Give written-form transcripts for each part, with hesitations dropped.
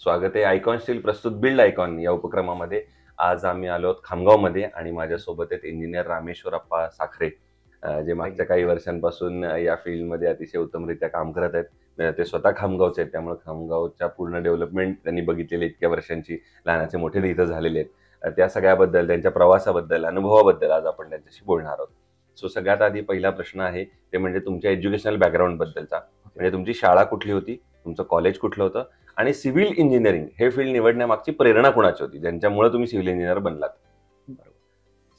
स्वागत आहे icon steel प्रस्तुत बिल्ड आयकॉन या उपक्रमामध्ये. आज आम्ही आलो आहोत खामगावमध्ये आणि माझ्यासोबत आहेत इंजिनियर रामेश्वर अप्पा साखरे, जे मागच्या काही वर्षांपासून या फील्डमध्ये अतिशय उत्तमरित्या काम करत आहेत. ते स्वतः खामगावचे आहेत, त्यामुळे खामगावच्या पूर्ण डेव्हलपमेंट त्यांनी बघितलेली इतक्या वर्षांची. लहानाचे मोठे इथं झालेले आहेत. त्या सगळ्याबद्दल, त्यांच्या प्रवासाबद्दल, अनुभवाबद्दल आज आपण त्यांच्याशी बोलणार आहोत. सो सगळ्यात आधी पहिला प्रश्न आहे ते म्हणजे तुमच्या एज्युकेशनल बॅकग्राऊंड बद्दलचा. म्हणजे तुमची शाळा कुठली होती, तुमचं कॉलेज कुठलं होतं आणि सिव्हिल इंजिनिअरिंग हे फील्ड निवडण्यामागची प्रेरणा कुणाची होती, ज्यांच्यामुळे तुम्ही सिव्हिल इंजिनियर बनलात? बरोबर.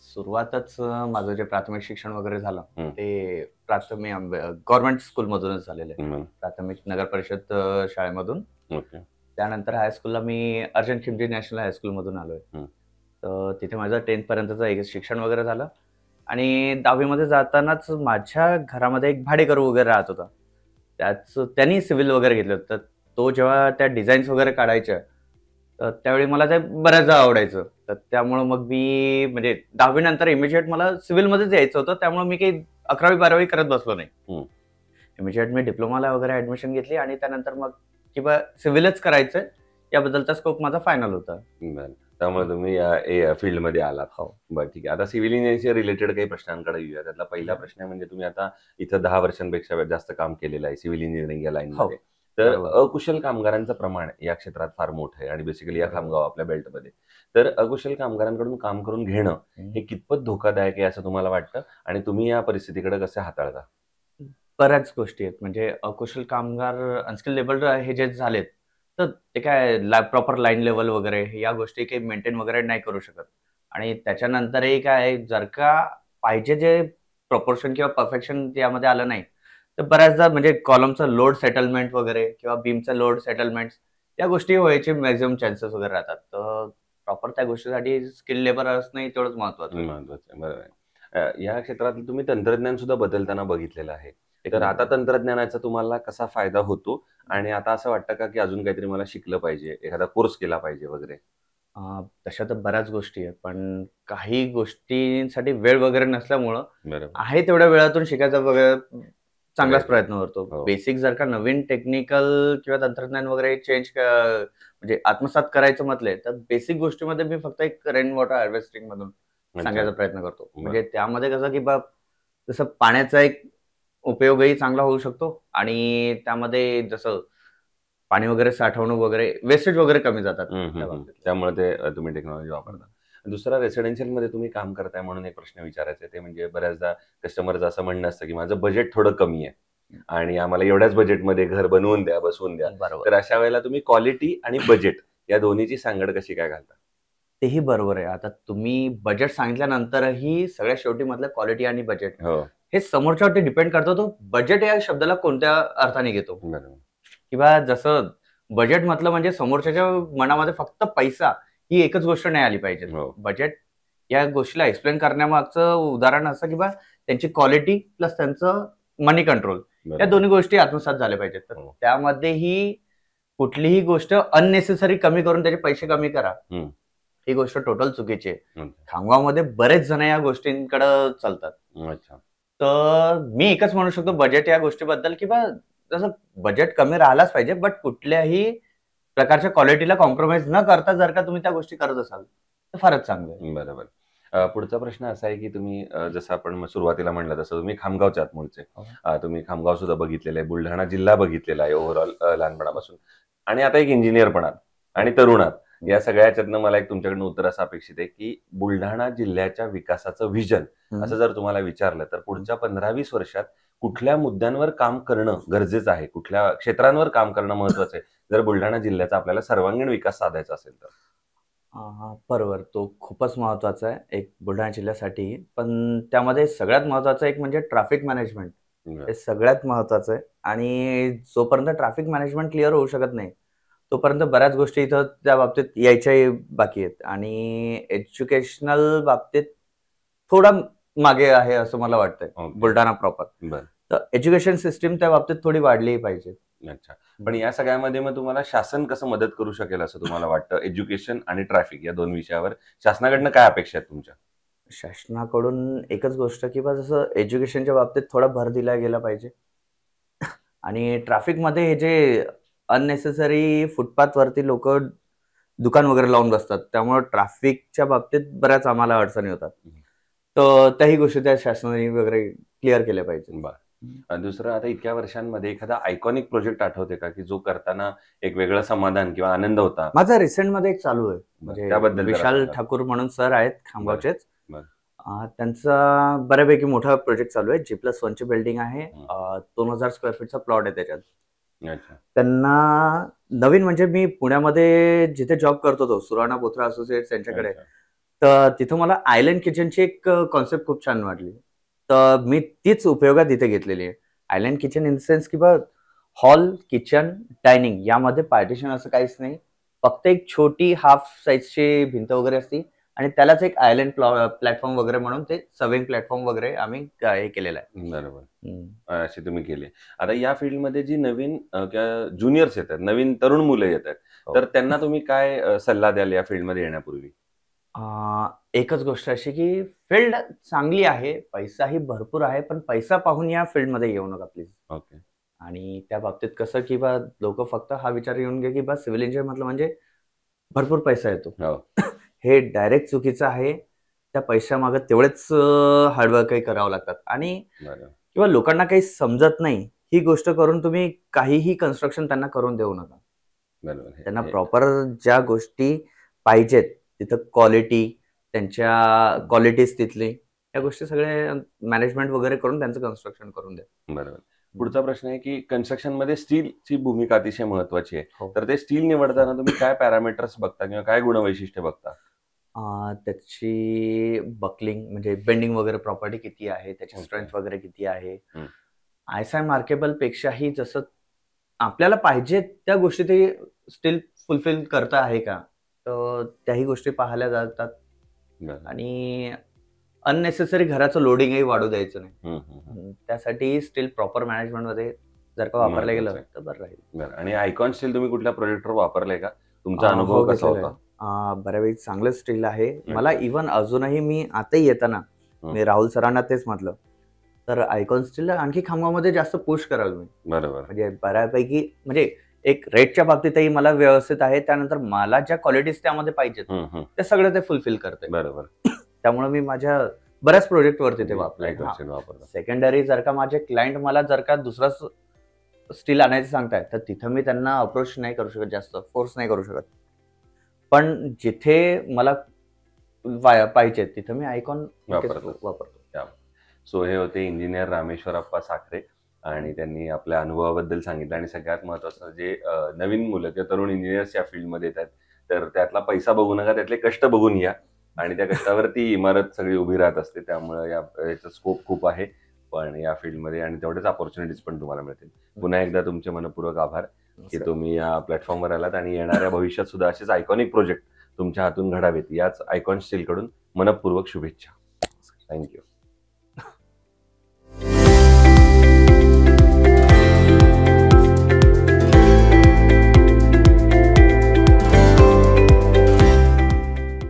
सुरुवातच माझं जे प्राथमिक शिक्षण वगैरे झालं ते प्राथमिक गव्हर्नमेंट स्कूलमधूनच झालेलं आहे. प्राथमिक नगर परिषद शाळेमधून. ओके. त्यानंतर हायस्कूलला मी अर्जन खिमजी नॅशनल हायस्कूलमधून आलोय. तर तिथे माझं 10th पर्यंतचं एक शिक्षण वगैरे झालं आणि 10वी मध्ये जातानाच माझ्या घरामध्ये एक भाडेकरू वगैरे राहत होता. त्यांनी सिव्हिल वगैरे घेतलं. तर तो जेव्हा त्या डिझाईन्स वगैरे काढायच्या तर त्यावेळी मला ते बऱ्याचदा आवडायचं. तर त्यामुळं मग मी म्हणजे 10वी नंतर इमिजिएट मला सिव्हिलमध्येच यायचं होतं. त्यामुळे मी काही 11वी-12वी करत बसलो नाही. इमिजिएट मी डिप्लोमाला वगैरे ऍडमिशन घेतली आणि त्यानंतर मग किंवा सिव्हिलच करायचं याबद्दलचा स्कोप माझा फायनल होता. त्यामुळे तुम्ही या फील्डमध्ये आलात. हो. बरं, ठीक आहे. आता सिव्हिल इंजिनिअरिंगशी रिलेटेड काही प्रश्नांकडे येऊया. त्यातला पहिला प्रश्न आहे म्हणजे तुम्ही आता इथं 10 वर्षांपेक्षा जास्त काम केलेलं आहे सिव्हिल इंजिनिअरिंग या लाईनमध्ये. तर अकुशल कामगारांचं प्रमाण या क्षेत्रात फार मोठं आहे आणि बेसिकली या खामगाव आपल्या बेल्टमध्ये. तर अकुशल कामगारांकडून काम करून घेणं हे कितपत धोकादायक आहे असं तुम्हाला वाटतं आणि तुम्ही या परिस्थितीकडे कसे हाताळता? बऱ्याच गोष्टी आहेत. म्हणजे अकुशल कामगार, अनस्किल्ड लेबर हे जे झालेत तर ते काय प्रॉपर लाईन लेवल वगैरे या गोष्टी काही मेंटेन वगैरे नाही करू शकत. आणि त्याच्यानंतरही काय जर का पाहिजे जे प्रपोर्शन किंवा परफेक्शन यामध्ये आलं नाही तर बऱ्याचदा म्हणजे कॉलमचं लोड सेटलमेंट वगैरे किंवा बीमचं लोड सेटलमेंट या गोष्टी व्हायचे मॅक्झिमम चान्सेस वगैरे राहतात. तर प्रॉपर त्या गोष्टीसाठी स्किल लेबर असणं तेवढंच महत्वाचं आहे. बरोबर. या क्षेत्रात तुम्ही तंत्रज्ञान सुद्धा बदलताना बघितलेलं आहे. तर आता तंत्रज्ञानाचा तुम्हाला कसा फायदा होतो आणि आता असं वाटतं का की अजून काहीतरी मला शिकलं पाहिजे, एखादा कोर्स केला पाहिजे वगैरे? तशा तर बऱ्याच गोष्टी आहेत, पण काही गोष्टींसाठी वेळ वगैरे नसल्यामुळं आहे तेवढ्या वेळातून शिकायचा वगैरे चांगलाच प्रयत्न करतो. बेसिक जर का नवीन टेक्निकल किंवा तंत्रज्ञान वगैरे चेंज म्हणजे आत्मसात करायचं म्हटले तर बेसिक गोष्टीमध्ये मी फक्त एक रेन वॉटर हार्वेस्टिंग मधून सांगायचा प्रयत्न करतो. म्हणजे त्यामध्ये कसं की जसं पाण्याचा एक उपयोगही चांगला होऊ शकतो आणि त्यामध्ये जसं पाणी वगैरे साठवणूक वगैरे वेस्टेज वगैरे कमी जातात. त्यामुळे ते तुम्ही टेक्नॉलॉजी वापरता. दुसरा, रेसिडेन्शियल मध्ये तुम्ही काम करताय म्हणून एक प्रश्न विचारायचा ते म्हणजे बऱ्याचदा कस्टमरचं असं म्हणणं असतं की माझं बजेट थोडं कमी आहे आणि आम्हाला एवढ्याच बजेटमध्ये घर बनवून द्या, बसवून द्या. तर अशा वेळेला तुम्ही क्वालिटी आणि बजेट या दोन्हीची सांगड कशी काय घालता? तेही बरोबर आहे. आता तुम्ही बजेट सांगितल्यानंतरही सगळ्यात शेवटी मधलं क्वालिटी आणि बजेट हे समोरच्यावरती डिपेंड करतो. तो बजेट या शब्दाला कोणत्या अर्थाने घेतो किंवा जसं बजेट म्हटलं म्हणजे समोरच्याच्या मनामध्ये फक्त पैसा ही एकच गोष्ट नाही आली पाहिजे. बजेट या गोष्टीला एक्सप्लेन करण्यामागचं उदाहरण असं की त्यांची क्वालिटी प्लस त्यांचं मनी कंट्रोल या दोन्ही गोष्टी आत्मसात झाल्या पाहिजेत. तर त्यामध्येही कुठलीही गोष्ट अननेसेसरी कमी करून त्याचे पैसे कमी करा ही गोष्ट टोटल चुकीची आहे. खामगावमध्ये बरेच जण या गोष्टींकडे चालतात. तर मी एकच म्हणू शकतो बजेट या गोष्टीबद्दल की जसं बजेट कमी राहिलाच पाहिजे, बट कुठल्याही प्रकारच्या क्वालिटीला कॉम्प्रोमाइज न करता जर का तुम्ही त्या गोष्टी करत असाल तर फारच चांगलं. बरोबर. पुढचा प्रश्न असा आहे की तुम्ही जसं आपण सुरुवातीला म्हणलं तसं तुम्ही खामगावचे आहात मूळचे. तुम्ही खामगाव सुद्धा बघितलेलं आहे, बुलढाणा जिल्हा बघितलेला आहे ओव्हरऑल लहानपणापासून, आणि आता एक इंजिनियर पण आहात आणि तरुण आहात. या सगळ्याच्यातनं मला एक तुमच्याकडनं उत्तर असं अपेक्षित आहे की बुलढाणा जिल्ह्याच्या विकासाचं व्हिजन असं जर तुम्हाला विचारलं तर पुढच्या 15-20 वर्षात कुठल्या मुद्द्यांवर काम करणं गरजेचं आहे, कुठल्या क्षेत्रांवर काम करणं महत्वाचं आहे जर बुलढाणा जिल्ह्याचा आपल्याला सर्वांगीण विकास साधायचा असेल तर? बरोबर, तो खूपच महत्वाचा आहे एक बुलढाणा जिल्ह्यासाठी. पण त्यामध्ये सगळ्यात महत्वाचं एक म्हणजे ट्रॅफिक मॅनेजमेंट हे सगळ्यात महत्वाचं आहे. आणि जोपर्यंत ट्रॅफिक मॅनेजमेंट क्लिअर होऊ शकत नाही तोपर्यंत बऱ्याच गोष्टी इथं त्या बाबतीत यायच्याही बाकी आहेत. आणि एज्युकेशनल बाबतीत थोडा मागे आहे असं मला वाटतंय बुलढाणा प्रॉपर. तर एज्युकेशन सिस्टीम त्या बाबतीत थोडी वाढलीही पाहिजे. अच्छा. पण या सगळ्यामध्ये मग तुम्हाला शासन कसं मदत करू शकेल असं तुम्हाला वाटतं? एज्युकेशन आणि ट्रॅफिक या 2 विषयावर शासनाकडनं काय अपेक्षा आहेत तुमच्या? शासनाकडून एकच गोष्ट की जसं एज्युकेशनच्या बाबतीत थोडा भर दिला गेला पाहिजे आणि ट्रॅफिकमध्ये हे जे अननेसेसरी फुटपाथ वरती लोक दुकान वगैरे लावून बसतात, त्यामुळे ट्रॅफिकच्या बाबतीत बऱ्याच आम्हाला अडचणी होतात. तर त्याही गोष्टी त्या शासनाने वगैरे क्लिअर केल्या पाहिजे. दुसरं, आता इतक्या वर्षांमध्ये एखादा आयकॉनिक प्रोजेक्ट आठवते का की जो करताना एक वेगळं समाधान किंवा आनंद होता? माझा रिसेंट मध्ये एक चालू आहे, म्हणजे त्याबद्दल विशाल ठाकूर म्हणून सर आहेत खामगावचेच. त्यांचा बऱ्यापैकी मोठा प्रोजेक्ट चालू आहे. G+1 बिल्डिंग आहे, 2000 स्क्वेअर फीटचा प्लॉट आहे त्याच्यात. त्यांना नवीन, म्हणजे मी पुण्यामध्ये जिथे जॉब करतो तो सुराणा बोथरा असोसिएट्स यांच्याकडे, तर तिथं मला आयलँड किचनची एक कॉन्सेप्ट खूप छान वाटली. तर मी तीच उपयोगात इथे घेतलेली आहे. Island kitchen in the sense की हॉल, किचन, डायनिंग यामध्ये पार्टिशन असं काहीच नाही. फक्त एक छोटी हाफ साईजची भिंत वगैरे असते आणि त्यालाच एक आयलँड प्लॅटफॉर्म वगैरे म्हणून ते सर्विंग प्लॅटफॉर्म वगैरे आम्ही हे केलेलं आहे. बरोबर, अशी तुम्ही केली. आता या फील्डमध्ये जी नवीन ज्युनियर्स येतात, नवीन तरुण मुलं येतात, तर त्यांना तुम्ही काय सल्ला द्याल या फील्डमध्ये येण्यापूर्वी? एकच गोष्ट अशी की फील्ड चांगली आहे, पैसाही भरपूर आहे, पण पैसा पाहून या फील्डमध्ये येऊ नका प्लीज. ओके. आणि त्या बाबतीत कसं की लोक फक्त हा विचार येऊन घे की सिव्हिल इंजिनियर म्हटलं म्हणजे भरपूर पैसा येतो. हे डायरेक्ट चुकीचं आहे. त्या पैशामागे तेवढेच हार्डवर्कही करावं लागतात आणि किंवा लोकांना काही समजत नाही ही गोष्ट करून तुम्ही काहीही कन्स्ट्रक्शन त्यांना करून देऊ नका. त्यांना प्रॉपर ज्या गोष्टी पाहिजेत तिथं क्वालिटी, त्यांच्या क्वालिटीज तिथली, या गोष्टी सगळे मॅनेजमेंट वगैरे करून त्यांचं कन्स्ट्रक्शन करून द्या. बरोबर. पुढचा प्रश्न आहे की कन्स्ट्रक्शन मध्ये स्टीलची भूमिका अतिशय महत्वाची आहे. तर ते स्टील निवडताना तुम्ही काय पॅरामीटर्स बघता किंवा काय गुणवैशिष्ट्य बघता? त्याची बकलिंग म्हणजे बेंडिंग वगैरे प्रॉपर्टी किती आहे, त्याची स्ट्रेंथ वगैरे किती आहे. आयएसआय मार्केबल पेक्षाही जसं आपल्याला पाहिजे त्या गोष्टी ते स्टील फुलफिल करता आहे का, तर त्याही गोष्टी पाहायला जातात. आणि अननेसेसरी घराचं लोडिंगही वाढू द्यायचं नाही. त्यासाठी स्टील प्रॉपर मॅनेजमेंट मध्ये जर का वापरलं गेलं तर बरं राहील. आणि आयकॉन स्टील तुम्ही कुठल्या प्रोजेक्टवर वापरलंय का? तुमचा अनुभव कसा होता? बऱ्यापैकी चांगलं स्टील आहे. मला इव्हन अजूनही मी आताही येताना मी राहुल सरांना तेच म्हटलं, तर आयकॉन स्टील आणखी खामगावमध्ये जास्त पुश कराल मी. बरोबर. म्हणजे बऱ्यापैकी म्हणजे एक रेटच्या बाबतीतही मला व्यवस्थित आहे, त्यानंतर मला ज्या क्वालिटीज त्यामध्ये पाहिजेत ते सगळं ते फुलफिल करते. बरोबर. त्यामुळे मी माझ्या बऱ्याच प्रोजेक्ट वरती ते वापरलं. सेकंडरी जर का माझे क्लायंट मला जर का दुसरा स्टील आणायचं सांगताय तर तिथं मी त्यांना अप्रोच नाही करू शकत, जास्त फोर्स नाही करू शकत. पण जिथे मला पाहिजे तिथं मी आयकॉन वापरतो. सो हे होते इंजिनियर रामेश्वरप्पा साखरे आणि त्यांनी आपल्या अनुभवाबद्दल सांगितलं. आणि सगळ्यात महत्वाचं, जे नवीन मुलं किंवा तरुण इंजिनियर्स या फील्डमध्ये येतात तर त्यातला पैसा बघू नका, त्यातले कष्ट बघून या. आणि त्या कष्टावरती इमारत सगळी उभी राहत असते. त्यामुळे याचा स्कोप खूप आहे पण या फील्डमध्ये, आणि तेवढेच ऑपॉर्च्युनिटीज पण तुम्हाला मिळतील. पुन्हा एकदा तुमचे मनपूर्वक आभार की तुम्ही या प्लॅटफॉर्मवर आलात आणि येणाऱ्या भविष्यात सुद्धा असेच आयकॉनिक प्रोजेक्ट तुमच्या हातून घडावेत याच आयकॉन स्टील कडून मनपूर्वक शुभेच्छा. थँक्यू.